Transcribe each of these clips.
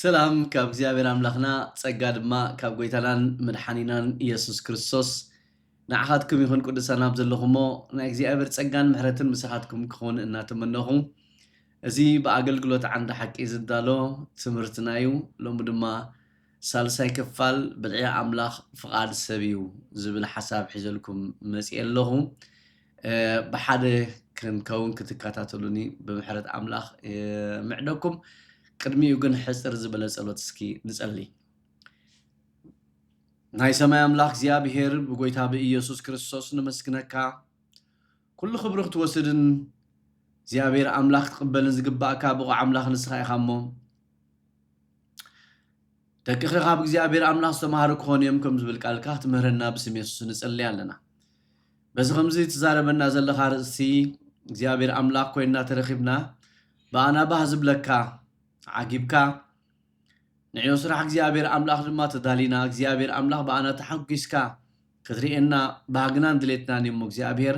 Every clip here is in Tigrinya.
ሰላም ካብ እግዚአብሔር አምላኽና ጸጋ ድማ ካብ ጎይታናን መድሓኒናን ኢየሱስ ክርስቶስ ንዓኻትኩም ይኹን ቅዱሳን ኣብ ዘለኹሞ ናይ እግዚአብሔር ጸጋን ምሕረትን ምስኻትኩም ክኾን እናተመነኹ እዚ ብኣገልግሎት ዓንዲ ሓቂ ዝዳሎ ትምህርትና እዩ ሎሚ ድማ ሳልሳይ ክፋል ብልዒ ኣምላኽ ፍቓድ ሰብ እዩ ዝብል ሓሳብ ሒዘልኩም መፅእ ኣለኹ ብሓደ ክንከውን ክትከታተሉኒ ብምሕረት ኣምላኽ ምዕደኩም ቅድሚኡ ግን ሕፅር ዝበለ ጸሎት እስኪ ንጸልይ ናይ ሰማይ ኣምላኽ እግዚአብሔር ብጎይታ ብኢየሱስ ክርስቶስ ንመስግነካ ኩሉ ክብሪ ክትወስድን እግዚአብሔር ኣምላኽ ትቕበልን ዝግባእካ ብቑ ኣምላኽ ንስኻ ኢኻ እሞ ደቅኻ ካብ እግዚአብሔር ኣምላኽ ዝተምሃሩ ክኾኑ እዮም ከም ዝብል ቃልካ ትምህረና ብስም ኢየሱስ ንጸልይ ኣለና በዚ ከምዚ ትዛረበና ዘለኻ ርእሲ እግዚአብሔር ኣምላኽ ኮይና ተረኺብና በኣና ባህ ዝብለካ عجيبك نعيو سرح እግዚአብሔር አምላኽ ድማ ተዳሊና እግዚአብሔር አምላኽ በአና ተሐጉስካ ክትሪኤና ባግናን ድሌትናን እሞ እግዚአብሔር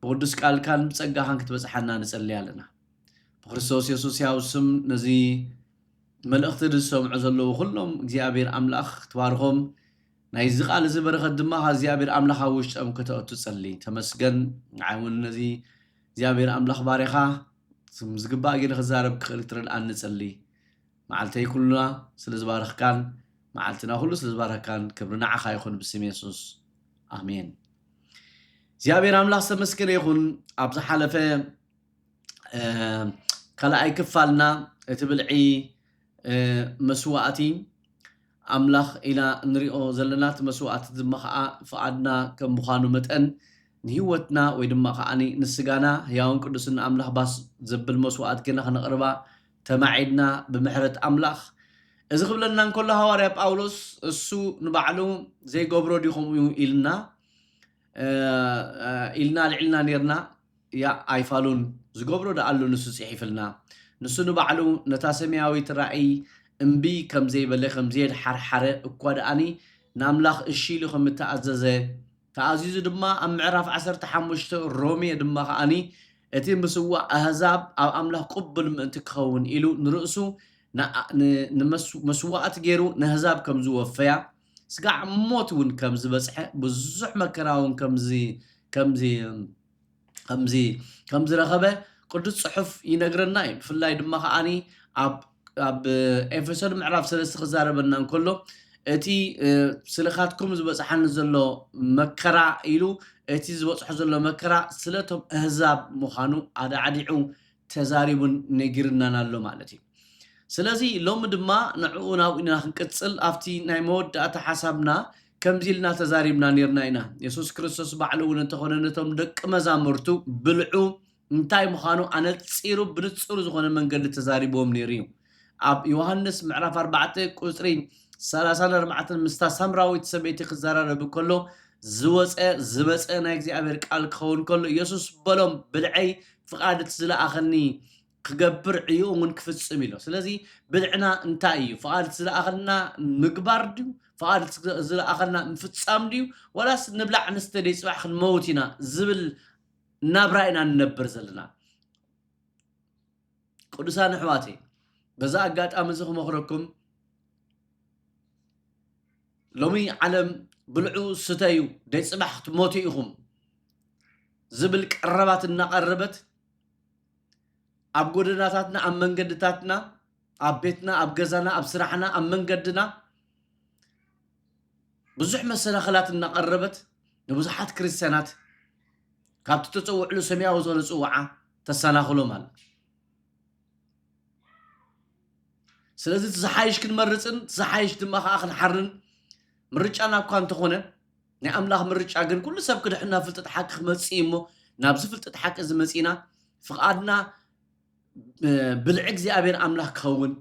በቅዱስ ቃልካን በጸጋህን ክትበጽሐና ንጸልይ ኣለና በክርስቶስ ኢየሱስ ያው ስም ነዚ መልእኽቲ ዝሰምዑ ዘለዉ ኩሎም እግዚአብሔር አምላኽ ትባርኾም ናይ ዝቃል ዝበረኸት ድማ እግዚአብሔር አምላኽ ውሽጦም ከተእቱ ጸልይ ተመስገን ዓይውን ነዚ እግዚአብሔር አምላኽ ባሪኻ ዝግባእ ጌለ ክዛረብ ክኽእል ትረድኣን ንጸልይ መዓልተይ ኩሉና ስለ ዝባረኽካን መዓልትና ኩሉ ስለ ዝባረኽካን ክብሪ ንዓኻ ይኹን ብስም ኢየሱስ ኣሜን እግዚአብሔር ኣምላኽ ዝተመስገነ ይኹን ኣብ ዝሓለፈ ካልኣይ ክፋልና እቲ ብልዒ መስዋእቲ ኣምላኽ ኢላ ንሪኦ ዘለና እቲ መስዋእቲ ድማ ከዓ ፍቓድና ከም ምዃኑ መጠን ንህይወትና ወይ ድማ ከዓኒ ንስጋና ህያውን ቅዱስን ኣምላኽ ባስ ዘብል መስዋዕት ገና ክነቕርባ ተማዒድና ብምሕረት ኣምላኽ እዚ ክብለና እንከሎ ሃዋርያ ጳውሎስ እሱ ንባዕሉ ዘይገብሮ ዲኹም እዩ ኢልና ልዕልና ነርና ያ ኣይፋሉን ዝገብሮ ደኣሉ ንሱ ጽሒፍልና ንሱ ንባዕሉ ነታ ሰማያዊት ራእይ እምቢ ከም ዘይበለ ከም ዘይድሓርሓረ እኳ ደኣኒ ንኣምላኽ እሺ ኢሉ ከም እተኣዘዘ ተኣዚዙ ድማ ኣብ ምዕራፍ 15 ሮሜ ድማ ከዓኒ እቲ ምስዋዕ ኣህዛብ ኣብ ኣምላኽ ቅቡል ምእንቲ ክኸውን ኢሉ ንርእሱ ንመስዋዕት ገይሩ ንህዛብ ከም ዝወፈያ ስጋዕ ሞት እውን ከም ዝበፅሐ ብዙሕ መከራ እውን ከም ዝረኸበ ቅዱስ ጽሑፍ ይነግረና እዩ ብፍላይ ድማ ከዓኒ ኣብ ኤፌሶን ምዕራፍ 3 ክዛረበና እንከሎ እቲ ስለኻትኩም ዝበፅሐን ዘሎ መከራ ኢሉ እቲ ዝበፅሖ ዘሎ መከራ ስለቶም ኣህዛብ ምዃኑ ኣዳዓዲዑ ተዛሪቡን ነጊርናን ኣሎ ማለት እዩ ስለዚ ሎሚ ድማ ንዕኡ ናብኡ ኢና ክንቅፅል ኣብቲ ናይ መወዳእታ ሓሳብና ከምዚ ኢልና ተዛሪብና ነርና ኢና ኢየሱስ ክርስቶስ ባዕሉ እውን እንተኾነ ነቶም ደቂ መዛሙርቱ ብልዑ እንታይ ምዃኑ ኣነፂሩ ብንጹር ዝኾነ መንገዲ ተዛሪቦም ነይሩ እዩ ኣብ ዮሃንስ ምዕራፍ 4 ቁፅሪ 34 ምስታ ሳምራዊት ሰበይቲ ክዘራረብ ከሎ ዝመፀ ናይ እግዚአብሔር ቃል ክኸውን ከሎ ኢየሱስ በሎም ብልዐይ ፍቓድት ዝለኣኸኒ ክገብር ዕዩ እውን ክፍጽም ኢሎ ስለዚ ብልዕና እንታይ እዩ ፍቓድት ዝለኣኸና ምግባር ድዩ ፍቓድት ዝለኣኸና ምፍጻም ድዩ ወላስ ንብላዕ ንስተደይ ጽባሕ ክንመውት ኢና ዝብል ናብራ ኢና ንነብር ዘለና ቅዱሳን ኣሕዋተይ በዛ ኣጋጣሚ እዚ ክመኽረኩም ሎሚ ዓለም ብልዑ ስተዩ ደይ ጽባሕ ትሞቱ ኢኹም ዝብል ቀረባት እናቐረበት ኣብ ጎደናታትና ኣብ መንገድታትና ኣብ ቤትና ኣብ ገዛና ኣብ ስራሕና ኣብ መንገድና ብዙሕ መሰናኽላት እናቐረበት ንብዙሓት ክርስቲያናት ካብቲ ተፀውዕሉ ሰማያዊ ዝኾነ ጽዋዓ ተሰናኽሎም ኣላ ስለዚ ዝሓይሽ ክንመርፅን ዝሓይሽ ድማ ከዓ ክንሓርን ምርጫና እኳ እንተኾነ ናይ ኣምላኽ ምርጫ ግን ኩሉ ሰብ ክድሕና ፍልጠት ሓቂ ክመፅእ እሞ ናብዚ ፍልጠት ሓቂ ዝመፂና ፍቓድና ብልዒ እግዚኣብሔር ኣምላኽ ክኸውን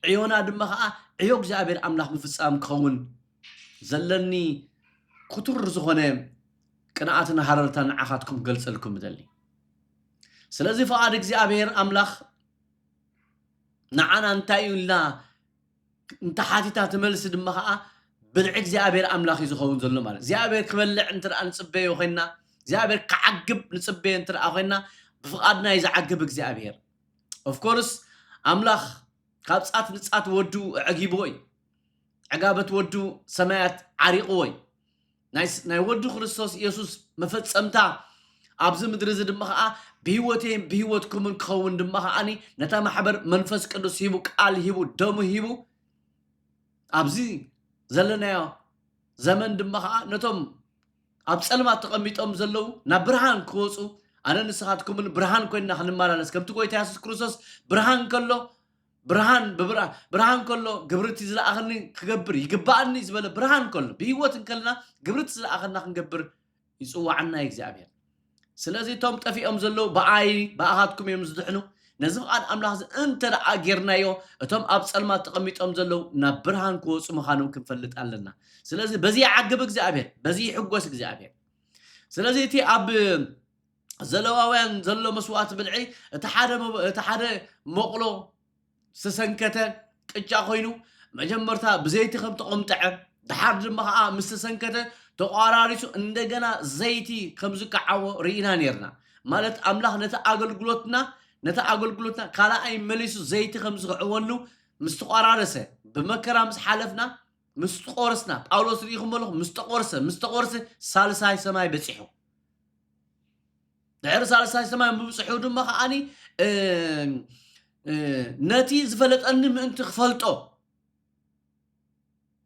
ዕዮና ድማ ከዓ ዕዮ እግዚኣብሔር ኣምላኽ ምፍጻም ክኸውን ዘለኒ ኩቱር ዝኾነ ቅንኣትን ሃረርታን ንዓኻትኩም ገልጸልኩም ይደሊ ስለዚ ፍቓድ እግዚኣብሔር ኣምላኽ ንዓና እንታይ እዩ ኢልና እንተሓቲታ ትመልሲ ድማ ከዓ ብልዒ እግዚኣብሔር ኣምላኽ እዩ ዝኸውን ዘሎ ማለት እግዚኣብሔር ክበልዕ እንትርአ ንጽበዮ ኮይና እግዚኣብሔር ክዓግብ ንጽበዮ እንትርአ ኮይና ብፍቓድና እዩ ዝዓግብ እግዚኣብሔር ኦፍ ኮርስ ኣምላኽ كابصات نصات ودو عجيبوي عقابت ودو سمايات عريقوي ناي ودو خريستوس يسوس مفصمتا ابز مدر زدما خا بهيوتكم كون دما خاني نتا محبر منفس قدوس هيبو قال هيبو دمو هيبو ابزي زلنايو زمن دما خا نتوم اب صلمات تقميطوم زلو نا برهان كوصو انا نسخاتكم برهان كوينا خنمالالس كمت كويتا يسوس كريستوس برهان كلو برهان برهان كله قبرتي زلا اخني كغبر يقبعني زبل برهان كله بهيوت كلنا قبرتي زلا اخنا كنغبر يصوعنا يغزابير سلازي توم طفيهم زلو باي باهاتكم يمزدحنو نزف قال املاح انت اجرنايو اتوم اب صلمات تقميطهم زلو نا برهان كوص مخانو كنفلط علنا سلازي بزي عقب اغزابير بزي حغوس اغزابير سلازي تي اب زلواوያን ዘሎ መስዋዕት ብልዒ እቲ ሓደ መቕሎ ዝተሰንከተ ቅጫ ኮይኑ መጀመርታ ብዘይቲ ከም ተቆምጠዐ ድሓር ድማ ከዓ ምስ ተሰንከተ ተቋራሪሱ እንደገና ዘይቲ ከም ዝከዓዎ ርኢና ነርና ማለት ኣምላኽ ነታ ኣገልግሎትና ካልኣይ መሊሱ ዘይቲ ከም ዝክዕወሉ ምስ ተቋራረሰ ብመከራ ምስ ሓለፍና ምስ ተቆርስና ጳውሎስ ሪኢኹም ኣለኹ ምስ ተቆርሰ ሳልሳይ ሰማይ በፂሑ دعير سالساي سماي مبصحو دما خاني نتي زفلطن من تخفلطو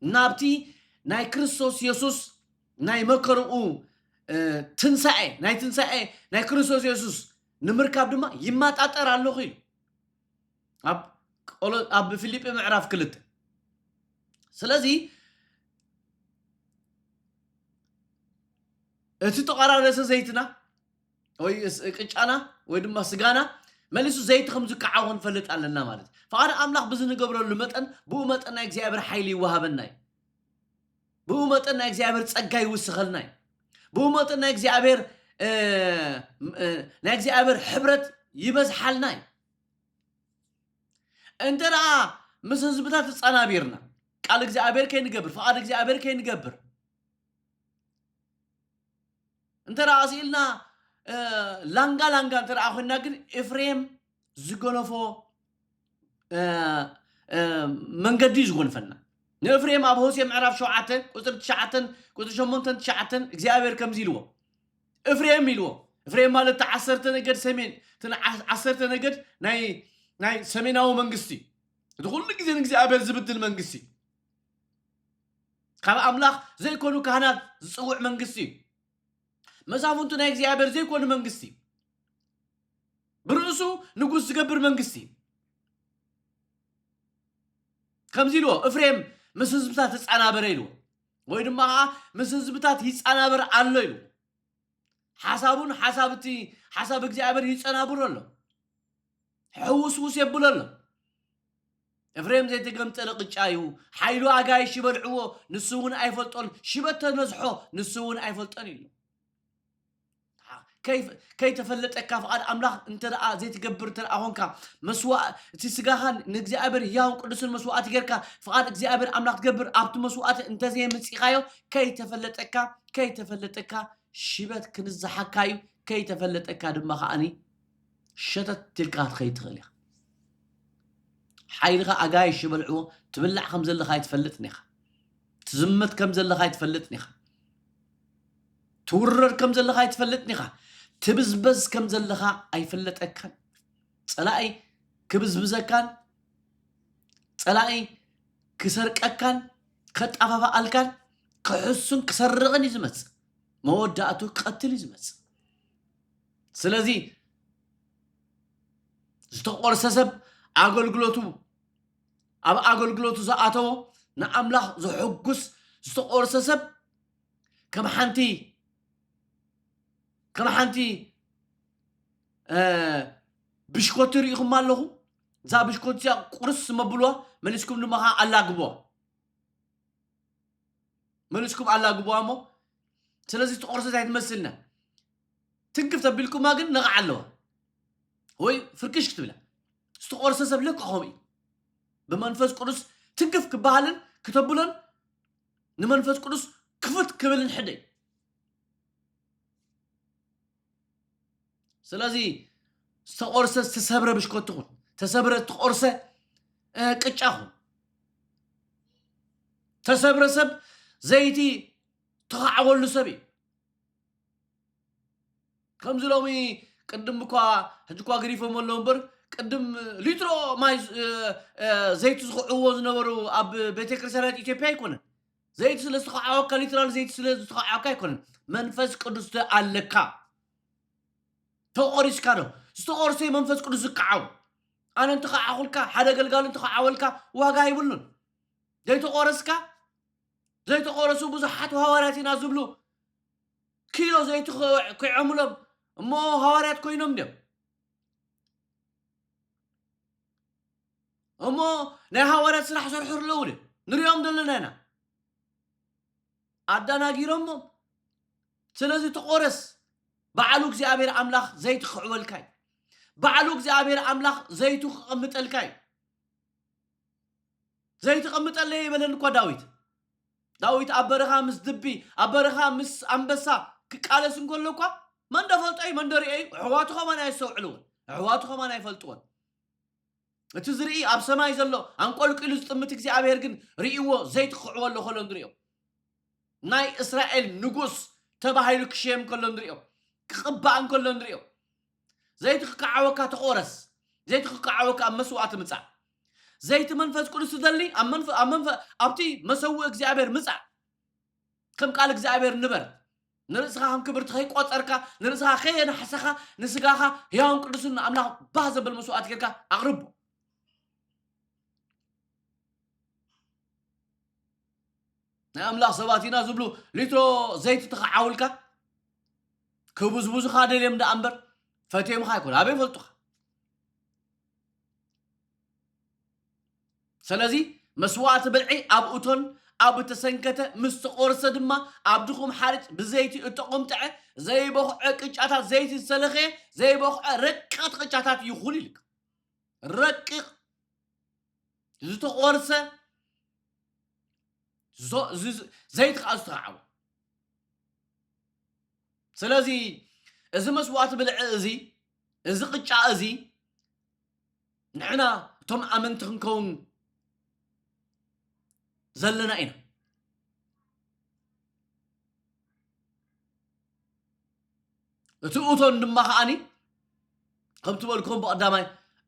نابتي ناي كريستوس يسوس ناي مكرو تنساي ناي كريستوس يسوس نمركاب دما يماطاطر الله خيل اب فيليب معراف كلت سلازي اتي تقرارس زيتنا ወይ ቅጫና ወይ ድማ ስጋና መልሱ ዘይት ከም ዝከዓውን ፈልጥ ኣለና ማለት ፈቃድ አምላኽ ብዝንገብረሉ መጠን ብኡ መጠን ናይ እግዚአብሔር ኃይል ይወሃበናይ ብኡ መጠን ናይ እግዚአብሔር ጸጋ ይውስኸልናይ ብኡ መጠን ናይ እግዚአብሔር ሕብረት ይበዝሓልናይ እንተራ ምስ ህዝብታት ጸናቢርና ቃል እግዚአብሔር ከይንገብር ፈቃድ እግዚአብሔር ከይንገብር እንተራ አሲልና لانغا ترى اخونا كن افريم زغونفو منغدي زغونفنا نفريم ابو هوسي معرف شوعته قطر 9 قطر 8 9 اغزابير كمزيلو افريم يلو افريم مالت 10 نجد سمين 10 نجد ناي سميناو منغستي كل غزي اغزابير زبدل منغستي كاب املاح زي كونو كهنات زصوع منغستي مسافونتو ناي እግዚአብሔር ዘይኮነ መንግስቲ ብርሱ ንጉስ ዝገብር መንግስቲ ከምዚሎ እፍሬም ምስ ህዝብታት ጻናበረ ኢሉ ወይ ድማ ምስ ህዝብታት ይጻናበር አሎ ኢሉ ሓሳብ እግዚአብሔር ይጻናብሮ አሎ ሕውስውስ ይብሎ አሎ እፍሬም ዘይተገምጠለ ቅጫዩ ኃይሉ አጋይ ሽበልዕዎ ንሱውን አይፈልጦን ሽበተ ነዝሖ ንሱውን አይፈልጦን ኢሉ كيف تفلتك فقد املاح انت زي تكبر ترى هونكا مسوا تسغاهن نغزابر ياو قدس المسوات غيركا فقد اغزابر املاح تكبر ابت مسوات انت زي مصيخايو كي تفلتك شبت كنزحكايو كي تفلتك دما خاني شتت تلقات خيت خليا حيلغا اغاي شبلعو تبلع خمز اللي خاي تفلتنيخ تزمت كم زل خاي تفلتنيخ تورر كم زل خاي تفلتنيخ تبزبز كم زلخا ايفلطكن صلاي كبزبزكن صلاي كسرقكن كطفافا الكن كحسن كسرقن يزمص موداتو قتل يزمص سلازي زتقورسسب اغلغلوتو زاتو ناملاح زحقس زتقورسسب كم حنتي بشكوتر يخم مالهم زا بشكوتيا قرص مبلوا منسكم نمها على قبوا منسكم على قبوا مو سلازي تقرص زي تمثلنا تنكف تبيلكم ما قلنا نقعلوا هوي فركش كتبلا استقرص سبلك قومي بمنفس قرص تنكف كبالن كتبولن نمنفس قرص كفت كبلن حدي سلازي استقرص تسبر بشكوتون تسبر تقرصه ቅጫኹም ተሰብረ ሰብ ዘይቲ ተኻዕወሉ ሰብ እዩ ከምዚ ሎሚ ቅድም እኳ ሕጂ እኳ ግሪፎም ኣለዉ እምበር ቅድም ሊትሮ ማይ ዘይቲ ዝኽዕዎ ዝነበሩ ኣብ ቤተ ክርስቲያናት ኢትዮጵያ ኣይኮነን ዘይቲ ስለ ዝተኻዓወካ ሊትራል ዘይቲ ስለ ዝተኻዓወካ ኣይኮነን መንፈስ ቅዱስ ኣለካ ተቆሪስካ ዶ ዝተቆርሰ መንፈስ ቅዱስ ዝከዓው ኣነ እንትኸዓኹልካ ሓደ ገልጋሎ እንትኸዓወልካ ዋጋ ይብሉን ዘይተቆረሱ ብዙሓት ሃዋርያት ኢና ዝብሉ ኪሎ ዘይቲ ክዕምሎም እሞ ሃዋርያት ኮይኖም ድዮም እሞ ናይ ሃዋርያት ስራሕ ሰርሑ ኣለዉ ድዮም ንሪኦም ዘለና ኢና ኣዳናጊሮሞም ስለዚ ተቆረስ በዓሉ እግዚአብሔር አምላክ ዘይት ክዕወልካይ በዓሉ እግዚአብሔር አምላክ ዘይቱ ክቅምጠልካይ ዘይት ቅምጠለ ይበለን እኮ ዳዊት አበረኻ ምስ ድቢ አበረኻ ምስ አንበሳ ክቃለስ እንኮሎ እኮ ማን ደፈልጠይ መንደሪይ ሕዋቱ ከማን አይሰውዕሉን ሕዋቱ ከማን አይፈልጥዎን እቲ ዝርኢ ኣብ ሰማይ ዘሎ አንቆልቂሉ ዝጥምት እግዚአብሔር ግን ርእይዎ ዘይት ክዕወሎ ከሎ ንሪኦ ናይ እስራኤል ንጉስ ተባሂሉ ክሽየም ከሎ ንሪኦ ክቕባእ እንከሎ ንሪኦ ዘይት ክከዓወካ ተቆረስ ዘይት ክከዓወካ ኣብ መስዋዕት ምጻእ ዘይት መንፈስ ቅዱስ ዘሊ ኣብቲ መሰውእ እግዚአብሔር ምጻእ ከም ቃል እግዚአብሔር ንበር ንርእስኻ ከም ክብርቲ ከይቆፀርካ ንርእስኻ ከየናሕሰኻ ንስጋኻ ሕያውን ቅዱስን ኣምላኽ ባህ ዘብል መስዋዕት ጌርካ ኣቕርቦ ናይ ኣምላኽ ሰባት ኢና ዝብሉ ሊትሮ ዘይት ተኸዓውልካ ክቡዝቡዝኻ ደልዮም ዳ እምበር ፈትዮምኻ ኣይኮነ ኣበይ ፈልጡኻ ስለዚ መስዋዕት ብልዒ ኣብ እቶን ኣብ ተሰንከተ ምስ ተቆርሰ ድማ ኣብ ድኹም ሓርጭ ብዘይቲ እተቆምጥዐ ዘይበኽዐ ቅጫታት ዘይቲ ዝሰለኸ ዘይበኽዐ ረቂቕ ቅጫታት ይኹን ኢልክ ረቂቕ ዝተቆርሰ ዘይት ከዓ ዝተኸዓወ ስለዚ እዚ መስዋዕት ብልዒ እዚ ቅጫ እዚ ንሕና እቶም ኣመንቲ ክንከውን ዘለና ኢና እቲ እቶን ድማ ከዓኒ ከም ትበልኩም ብቐዳማይ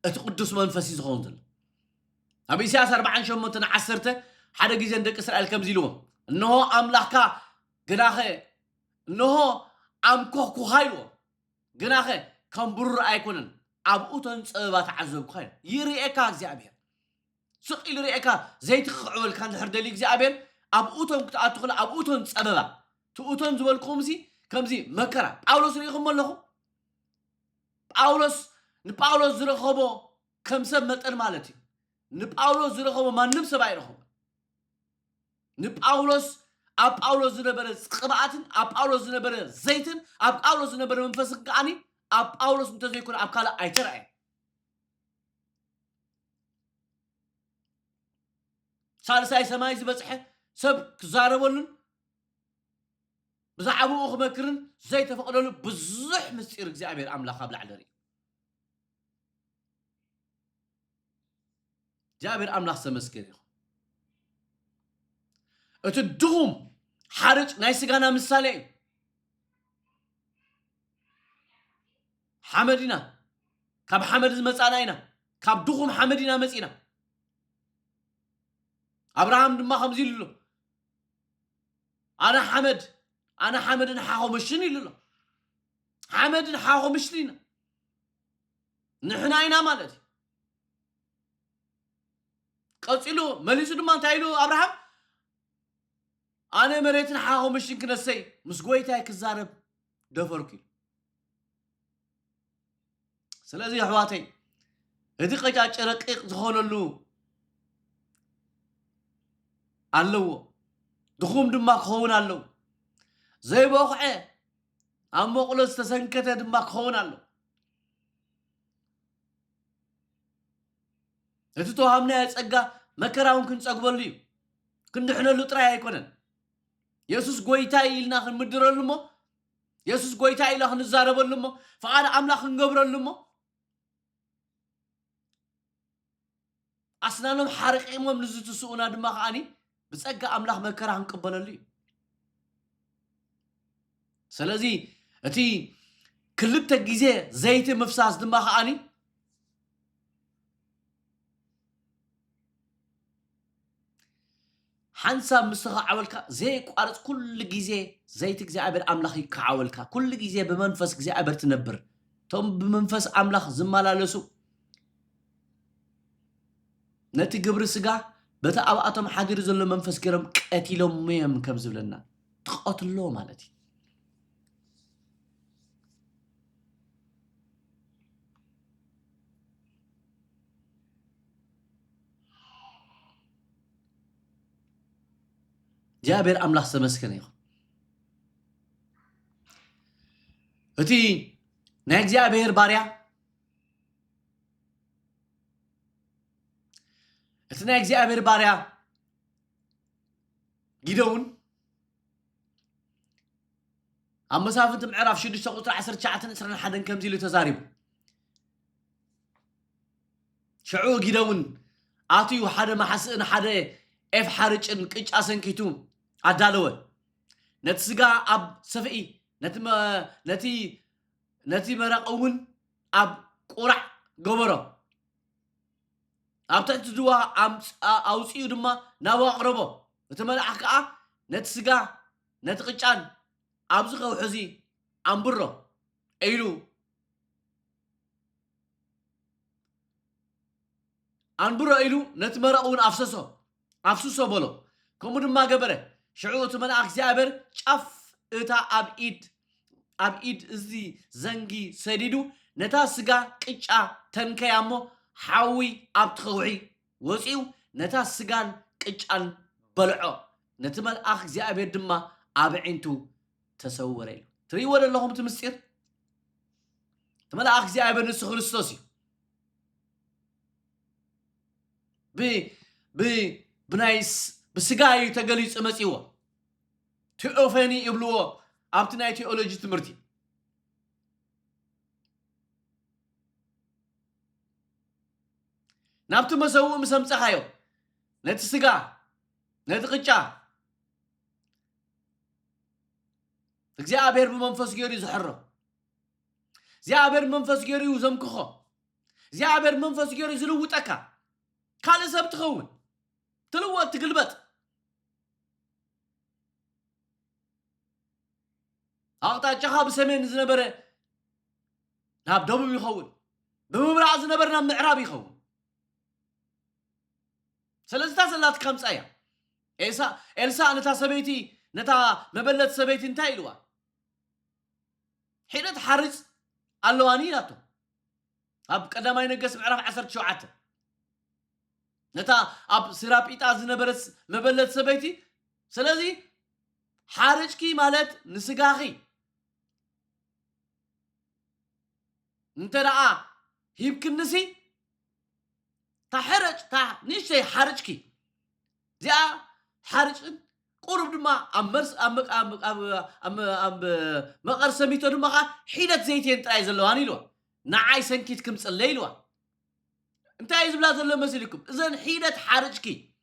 እቲ ቅዱስ መንፈስ እዩ ዝኸውን ዘሎ ኣብ ኢሳያስ 48:10 ሓደ ግዜ ደቂ እስራኤል ከምዚ ኢልዎም እንሆ ኣምላኽካ ግናኸ እንሆ ኣምኮኽኩኻ ኢልዎም ግናኸ ከም ብሩር ኣይኮነን ኣብ እቶን ፀበባ ተዓዘብኩኻ ይርኤካ እግዚአብሔር ስቂል ርኤካ ዘይት ክዕወልካ እንድሕር ደሊ እግዚአብሔር ኣብ እቶን ክትኣቱ ክእለ ኣብ እቶን ፀበባ እቲ እቶን ዝበልኩም ሲ ከምዚ መከራ ጳውሎስ ርኢኹም ኣለኹም ንጳውሎስ ዝረኸቦ ከም ሰብ መጠን ማለት እዩ ንጳውሎስ ዝረኸቦ ማንም ሰብ ኣይረኸቦ ንጳውሎስ ኣብ ጳውሎስ ዝነበረ ቅብኣትን ኣብ ጳውሎስ ዝነበረ ዘይትን ኣብ ጳውሎስ ዝነበረ መንፈስን ከዓኒ ኣብ ጳውሎስ እንተዘይኮነ ኣብ ካልእ ኣይተረኣየን ሳልሳይ ሰማይ ዝበፅሐ ሰብ ክዛረበሉን ብዛዕባኡ ክመክርን ዘይተፈቕደሉ ብዙሕ ምስጢር እግዚአብሔር ኣምላኽ ኣብ ላዕሊ ርኢ እግዚአብሔር ኣምላኽ ተመስገን ይኹን እቲ ድኹም ሓርጭ ናይ ስጋና ምሳሌ እዩ ሓመድ ኢና ካብ ሓመድ ዝመፃና ኢና ካብ ድኹም ሓመድ ኢና መፂና አብርሃም ድማ ከምዚ ኢሉ ኣነ ሓመድን ሓኾ ምሽን ኢሉ ሓመድን ሓኾ ምሽን ኢና ንሕና ኢና ማለት እዩ ቀፂሉ መሊሱ ድማ እንታይ ኢሉ አብርሃም ኣነ መሬትን ሓኾ ምሽን ክነሰይ ምስ ጎይታይ ክዛረብ ደፈርኩ ኢሉ ስለዚ ኣሕዋተይ እቲ ቀጫጭ ረቂቕ ዝኾነሉ ኣለዎ ድኹም ድማ ክኸውን ኣለዎ ዘይበኽዐ ኣብ መቕሎ ዝተሰንከተ ድማ ክኸውን ኣሎ እቲ ተዋሃብናዮ ፀጋ መከራውን ክንፀግበሉ እዩ ክንድሕነሉ ጥራይ ኣይኮነን የሱስ ጎይታ ኢልና ክንምድረሉ እሞ የሱስ ጎይታ ኢልና ክንዛረበሉ እሞ ፈቃድ ኣምላኽ ክንገብረሉ እሞ أسنانهم حارقيمهم نزت سونا دماغ أني بس أجا أملاخ مكره نقبل لي سلازي أتي كلبت جيزة زيت مفساس دماغ أني حنسا مسخ عولك زي قارص كل جيزة زيت جزء عبر أملاخ يكعولك كل جيزة بمنفس جزء عبر تنبر توم بمنفس أملاخ زمالا لسو نتي قبر السقا بتا أوقاتهم حاجر زلو منفس كرم قتيلهم ميهم كم زبلنا تقتلوا مالتي جابر أملاخ سمسكن يخو أتي ناك جابر باريا أتناك جابر باريا جدون أما سافنت معرف شو دشة قطر 10 ساعات نسرنا حدا كم زيلو تزاريب شعو جدون أعطيو حدا ما حسن حدا إف حرج إن كيش أسن كيتوم عدالوه نتسقى أب سفئي نتي مرق أون أب قرع قبره أب تدوا أم أوسيو دما نوا قربه وتمنع حكا نتسقى نتقشان أبزقه وحزي أمبره أيلو أنبره أيلو نتمرق أون أفسسه بلو كمودن ما قبره شعور تمنع أخزابر شاف إتا أب إيد إزي زنجي سديدو نتا سقا كيشا تنكيامو حاوي أبتخوعي وسيو نتا سقان كيشان بلعو نتمل أخزابر دما أبعينتو تسوري تري ولا لهم تمسير تمل أخزابر نسو خريستوسي بنايس بسقاي تقليص مسيوه تؤفني يبلوه أبتناي تيولوجي تمرتي نابت مسوو مسمص خايو نتسقا نتقچا እግዚአብሔር በመንፈስ ገሪ ዝሕረው እግዚአብሔር መንፈስ ገሪ ዘምክኾ እግዚአብሔር መንፈስ ገሪ ዝልውጠካ ካለ ሰብ ትኸውን ትልወጥ ትግልበጥ أقطع بسمين زنبرة ناب دبو يخون بمبرع زنبرنا معراب يخون سلستا سلات كم سايا إلسا نتا سبيتي نتا مبلت سبيتي انتايلوا حين تحرز اللواني ناتو أب قدما ينقس معرف 10 شوعات نتا أب سراب إيتا زنبرس مبلت سبيتي سلازي حارجكي مالت نسقاخي انت رأى يمكن نسي تحرج نيشي حارجكي زي حارج قرب دما أمرس أم مقر سميتو دما حيلة زيتين ترايز اللواني لوا نعاي سنكيتكم صلي لوا انت عايز بلاد الله مسلكم إذن حيلة حارجكي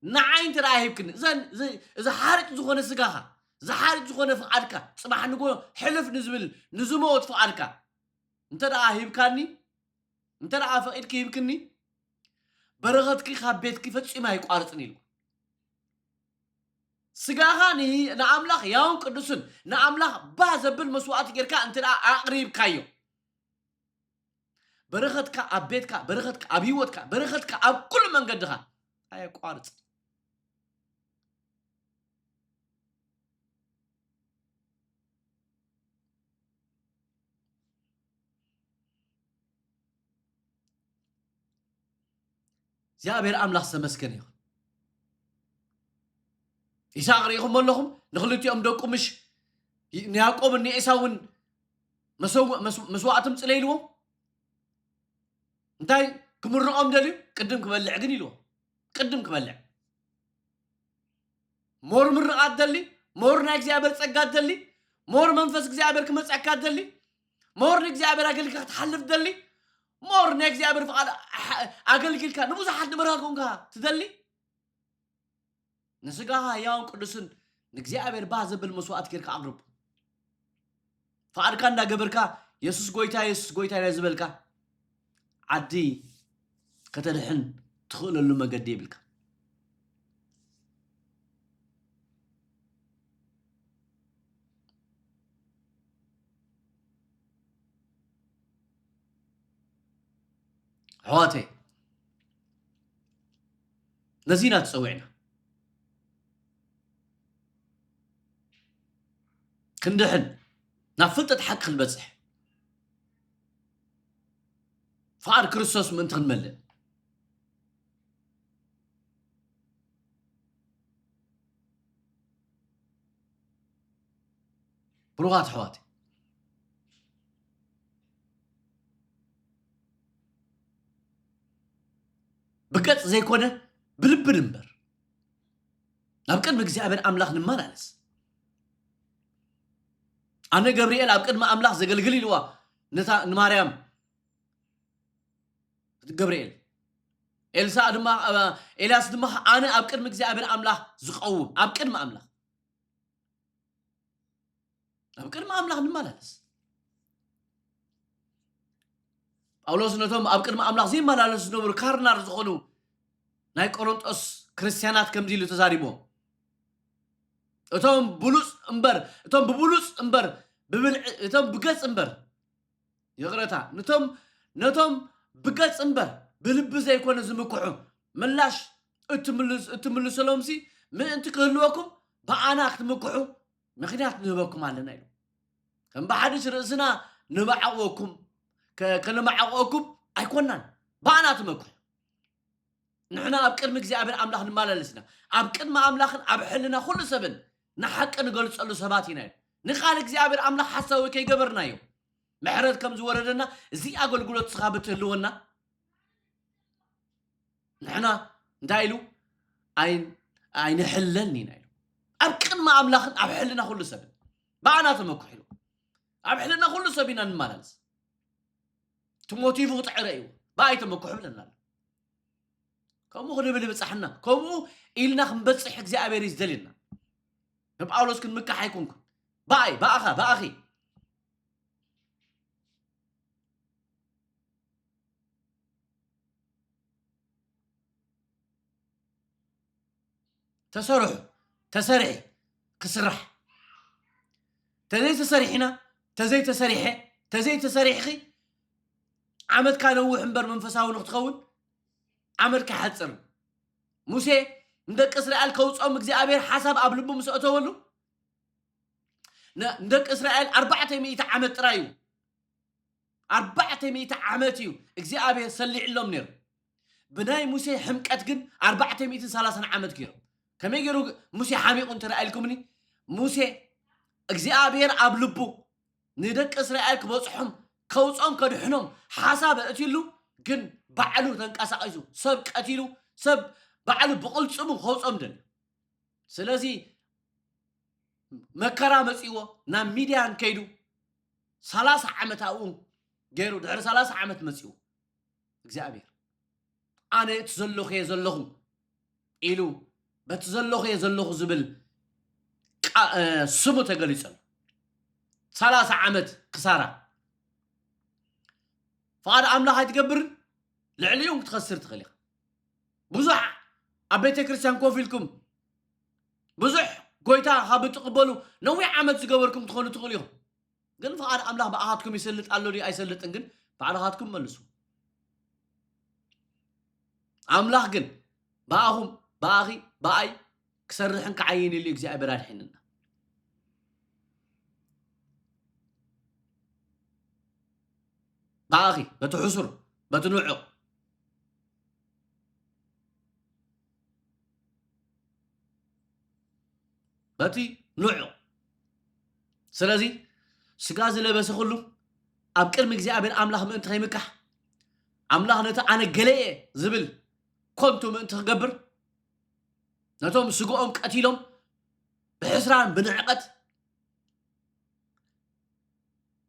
نعين ترى يمكن زين إذا حارج زخونة سجاها إذا حارج زخونة فقارك صباح نقول حلف نزموت فقارك أنت رأى يمكنني أنت رأى فقيرك يمكنني برغتك خبيتك فتشي ما يقارطني له سجاها نهي نعملخ يوم قدسن نعملخ بعض بالمسوات غيرك أنت رأى أقرب كايو برغتك أبيتك برغتك أبيوتك برغتك أب كل من قدها هاي قارط زابير أملاخ سمسكن يخون إساق ريخم اللهم نخلتي أمدوكم مش نياقوم إني إساون مسواتم تسليلو انتاي كمرنا أمدالي قدم كبلع قنيلو قدم كبلع مور مرقات دلي مور ناك زابير تسقات دلي مور منفس زابير كمتسقات دلي مور نك زابير أقلك تحلف دلي مور نيكزي أبر فقال أقل كان نبوز حد نمرات كونكا تدلي نسقاها يوم قدسن نكزي أبر باز بالمسوات كيرك أقرب فأركان دا قبركا يسوس قويتا يزبلكا عدي كتدحن تخول اللي ما قد يبلك حواتي نزينا تسوينا كندحن نافلت حق البزح فار كريستوس من تنمل بروغات حواتي بقت زي كونه بلب نمبر نبقى بእግዚአብሔር أملاخ نمارس أنا جبريل أبقى ما أملاخ زقلقلي لوا نتا مريم جبريل إلسا دما إلياس دما أنا أبقى بእግዚአብሔር أملاخ زقوم أبقى ما أملاخ نمارس أولوس نتوم أبقى ما أملاخ زي ما لالس نور كارنار زخلو ناي قرنطس كريستيانات كم ديلو تزاريبو اتوم بولوس امبر اتوم ببولوس امبر اتوم بقص امبر يغرتا نتوم بقص امبر بلب زي يكون زمكحو ملاش اتملس لومسي من انت كهلوكم بانا اختمكحو مخنيات نبكم علينا يلو كم بحدش رأسنا نبعوكم كنمعوكم ايكونان بانا تمكحو نحنا أبكر مجزء أملاخ نمالسنا أبكر ما أملاخ أبحلنا كل سبن نحق نقول سألو سباتنا نخالق زي أملاخ حسوا كي جبرنا يوم محرد كم زوردنا زي أقول قلت صحابته لونا نحنا دايلو أين حللني نايلو أبكر ما أملاخ أبحلنا كل سبن بعنا تمكحلو أبحلنا كل سبن نمالس تموتيفو تعريو باي تمكحلنا كمو خدي بلي بصحنا كمو إلنا خنبصح እግዚአብሔር ይዝደልና በጳውሎስ ግን ምካ አይኮንኩ በአኺ تسرح كسرح تزي تسريحي عمد كان وح امبر منفساو نختخون عمل كحصر موسى ندق اسرائيل كوصوم እግዚአብሔር حسب ابلبو مسأتولو ندق اسرائيل 400 عام ጥራዩ 400 ዓመት እዩ እግዚአብሔር ሰሊዕሎም ነይሩ ብናይ ሙሴ ሕምቀት ግን 430 ዓመት ገይሩ ከመይ ገይሩ ሙሴ ሓሚቁን ተራእልኩምኒ ሙሴ እግዚአብሔር አብልቡ ንደቅ እስራኤል ክበጽሖም ከውጾም ከድሕኖም ሓሳብ እትይሉ ግን ባዕሉ ተንቀሳቀሱ ሰብ ቀቲሉ ሰብ ባዕሉ በቁልጽሙ ከውጾም ደል ስለዚ መከራ መጽይዎ ና ሚዲያን ከይዱ 30 ዓመት አው ገይሩ ድሕሪ 30 ዓመት መጽይዎ እግዚአብሔር አነ ተዘለኹ የዘለኹ ኢሉ በተዘለኹ የዘለኹ ዝብል ስሙ ተገሊጸል 30 ዓመት ክሳራ فقال أملاك هتجبر لعليهم تخسر تخليها بزح أبيت كريستيان كوفيلكم بزح قويتا هابط تقبلوا نوي عمل تجبركم تخليهم قال فقال أملاك بأهاتكم يسلط قالوا لي أي سلط إنجن فقال هاتكم ملسوا أملاك قل بأهم بأخي بأي كسرحن كعين اللي يجزي عبران حيننا باغي بتحسر بتنوعو بتي نوعو سلازي سغاز لبس كله اب قرم እግዚአብሔር አምላክ ምን ተይምካህ አምላክ ነታ አነ ገለየ ዝብል ኮንቱ ምን ተገብር ነቶም ስጎኦም ቀቲሎም بحسران بنعقت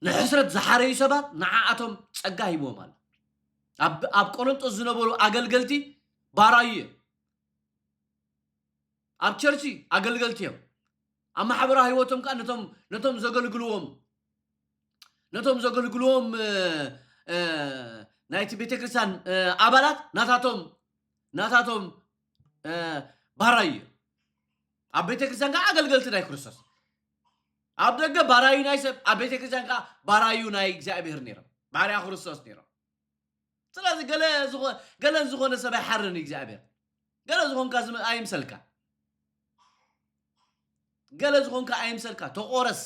نحسرت زحاري سبات نعاتهم ጸጋ ይቦማል ኣብ ቆሮንጦስ ዝነበሩ ኣገልገልቲ ባራዩ ኣብ ቸርቺ ኣገልገልቲ እዮም ኣብ ማሕበራዊ ህይወቶም ከዓ ነቶም ዘገልግልዎም ናይቲ ቤተክርስትያን ኣባላት ናታቶም ባራዩ ኣብ ቤተክርስትያን ከዓ ኣገልገልቲ ናይ ክርስቶስ ኣብ ደገ ባራዩ ናይ ሰብ ኣብ ቤተክርስትያን ከዓ ባራዩ ናይ እግዚአብሔር ነይሮም ባርያ ክርስቶስ ነይሮም ስለዚ ገለን ዝኾነ ሰብ ኣይሓርን እግዚአብሔር ገለ ዝኾንካ ኣይምሰልካ ገለ ዝኾንካ ኣይምሰልካ ተቆረስ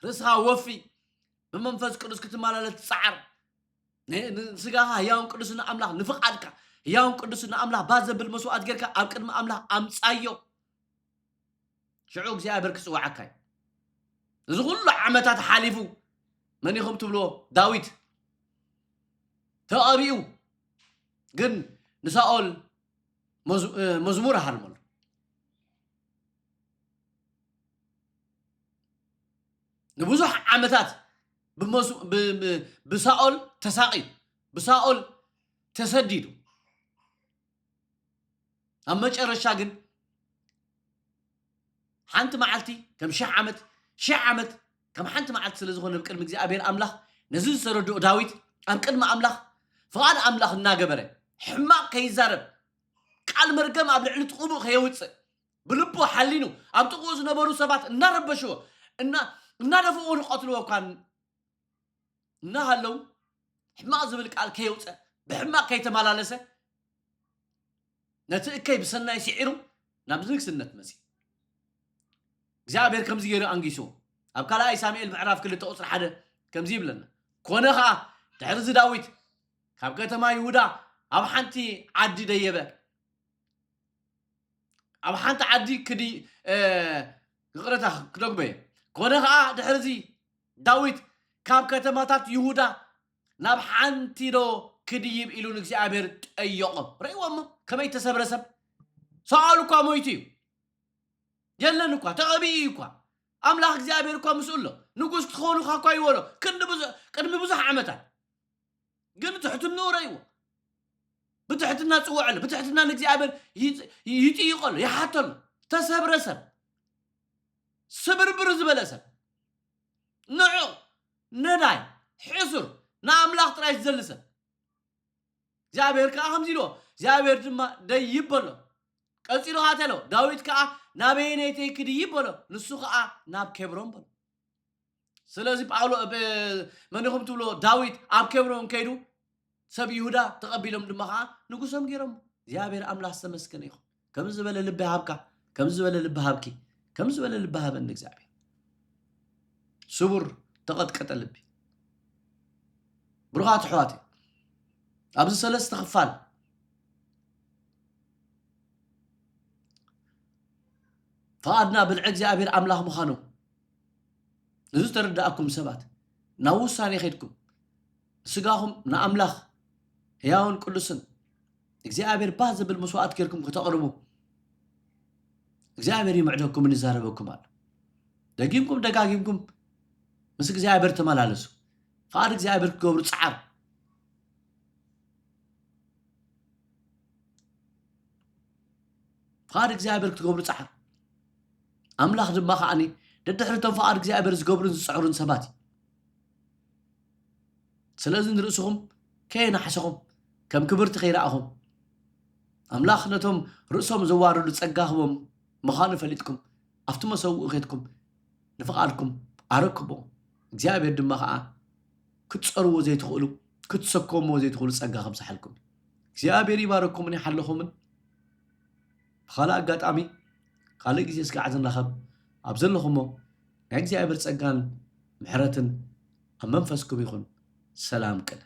ርስኻ ወፊ ብመንፈስ ቅዱስ ክትመላለስ ትጻዕር ስጋኻ ህያውን ቅዱስን ኣምላኽ ንፍቃድካ ህያውን ቅዱስን ኣምላኽ ባዘብል መስዋዕት ጌርካ ኣብ ቅድሚ ኣምላኽ ኣምጻዮ ሽዑ እግዚአብሔር ክጽዋዓካ እዚ ኩሉ ዓመታት ሓሊፉ መን ኢኹም ትብልዎ ዳዊት ተቐቢኡ ግን ንሳኦል መዝሙር ሃልመሉ ንብዙሕ ዓመታት ብሳኦል ተሳቂዩ ብሳኦል ተሰዲዱ ኣብ መጨረሻ ግን ሓንቲ መዓልቲ ከም 1000 ዓመት ከም ሓንቲ መዓልቲ ስለ ዝኾነ ብቅድሚ እግዚአብሔር ኣምላኽ ነዚ ዝተረድኦ ዳዊት ኣብ ቅድሚ ኣምላኽ ፍቓድ ኣምላኽ እናገበረ ሕማቕ ከይዛረብ ቃል መርገም ኣብ ልዕሊ ጥቕሙ ከየውፅእ ብልቡ ሓሊኑ ኣብ ጥቕኡ ዝነበሩ ሰባት እናረበሽዎ እናደፍዎ ንቐትልዎ እኳ እናሃለው ሕማቕ ዝብል ቃል ከየውፅእ ብሕማቕ ከይተመላለሰ ነቲ እከይ ብሰናይ ሲዒሩ ናብ ንግስነት መፅኡ እግዚአብሔር ከምዚ ገይሩ አንጊሱ ኣብ ካልኣይ ሳሙኤል ምዕራፍ 2 ቁፅሪ 1 ከምዚ ይብለና ኮነ ከዓ ድሕሪ ዳዊት ካብ ከተማ ይሁዳ ኣብ ሓንቲ ዓዲ ደየበ ኣብ ሓንቲ ዓዲ ክዲ ቅረታ ክደግበየ ኮነ ከዓ ድሕሪ ዳዊት ካብ ከተማታት ይሁዳ ናብ ሓንቲ ዶ ክድይብ ኢሉ ንእግዚአብሔር ጠየቆ ርእይዎሞ ከመይ ተሰብረሰብ ሳኦል እኳ ሞይቱ እዩ የለን እኳ ተቐቢኡ እኳ ኣምላኽ እግዚአብሔር እኳ ምስኡ ኣሎ ንጉስ ክትኾኑ እኳ ይበሎ ቅድሚ ብዙሕ ዓመታት ግን ትሕትንኡ ርእይዎ ብትሕትና ጽውዕሉ ብትሕትና ንእግዚአብሔር ይጥይቆሉ ይሓተሉ ተሰብረሰብ ስብርብር ዝበለሰብ ንዑ ነዳይ ሕሱር ንኣምላኽ ጥራይ ዝዘልሰብ እግዚአብሔር ከዓ ከምዚ ኢልዎ እግዚአብሔር ድማ ደይብ በሎ ቀፂሉ ሃተሎ ዳዊት ከዓ ናበየነይተይ ክድይብ በሎ ንሱ ከዓ ናብ ኬብሮን በሎ ስለዚ መን ኢኹም ትብሎ ዳዊት ኣብ ኬብሮን ከይዱ ሰብ ይሁዳ ተቐቢሎም ድማ ከዓ ንጉሶም ገይሮም እግዚአብሔር ኣምላኽ ዝተመስገነ ይኹን ከምዚ ዝበለ ልቢ ሃብካ ከምዚ ዝበለ ልቢ ሃብኪ ከምዚ ዝበለ ልቢ ሃበኒ እግዚአብሔር ስቡር ተቐጥቀጠ ልቢ ብሩኻት ኣሕዋት ኣብዚ ሰለስተ ክፋል ፈቃድና ብልዕ እግዚአብሔር ኣምላኽ ምዃኑ እዚ ተረዳእኩም ሰባት ናብ ውሳኔ ኸይድኩም ስጋኹም ንኣምላኽ ህያውን ቅዱስን እግዚአብሔር ባህ ዘብል መስዋዕት ጌርኩም ከተቕርቡ እግዚአብሔር ይምዕደኩም ይዛረበኩም ኣሎ ደጊምኩም ደጋጊምኩም ምስ እግዚአብሔር ተመላለሱ ፈቃድ እግዚአብሔር ክትገብሩ ጻዕር ፈቃድ እግዚአብሔር ክትገብሩ ጻዕር ኣምላኽ ድማ ከዓኒ ደድሕሪቶም ፈቃድ እግዚአብሔር ዝገብሩን ዝፅዕሩን ሰባት ስለዚ ንርእስኹም ከየናሕሰኹም ከም ክብርቲ ከይረኣኹም ኣምላኽ ነቶም ርእሶም ዘዋርዱ ጸጋ ሂቦም ምዃኑ ፈሊጥኩም ኣብቲ መሰውኡ ኸይድኩም ንፈቃድኩም ኣረክቦ እግዚአብሔር ድማ ከዓ ክትጸርዎ ዘይትኽእሉ ክትሰከምዎ ዘይትኽእሉ ጸጋ ከምዝሓልኩም እግዚአብሔር ይባረኩምን ይሓልኹምን ብኻልእ ኣጋጣሚ ካልእ ግዜ እስካዕ ዝንረኸብ ኣብ ዘለኹሞ ናይ እግዚአብሔር ጸጋን ምሕረትን ኣብ መንፈስኩም ይኹን ሰላም ቅን